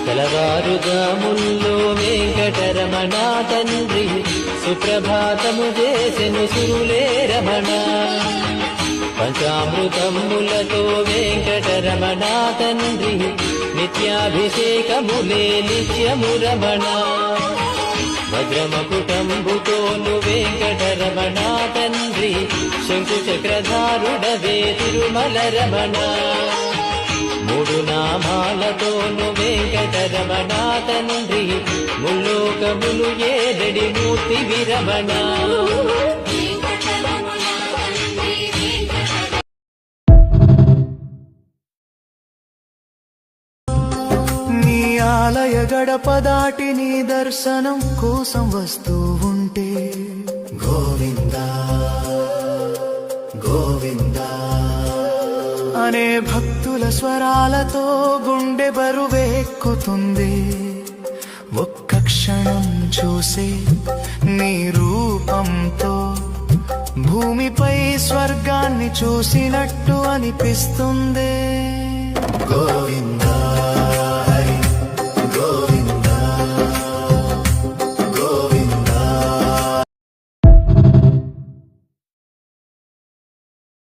తెలవారుజాముల్లో వెంకటరమణ తండ్రి సుప్రభాతము చేసెను సురులే రమణ. పంచామృతములతో వెంకటరమణ తండ్రి నిత్యాభిషేకములే నిత్యము రమణ. వజ్రమకుటంబుతోను వెంకటరమణ తండ్రి శంకు చక్రధారుడవే తిరుమల రమణ. మూడు నామాలతోను వెంకటరమణ తండ్రి ముల్లోకములు ఏడడి మూర్తి విరమణ. నీ ఆలయ గడప దాటి నీ దర్శనం కోసం వస్తూ ఉంటే గోవిందా గోవిందా అనే భక్తుల స్వరాలతో గుండె బరువెక్కుతుంది. ఒక్క క్షణం చూసే నీ రూపంతో భూమిపై స్వర్గాన్ని చూసినట్టు అనిపిస్తుంది. గోవిందా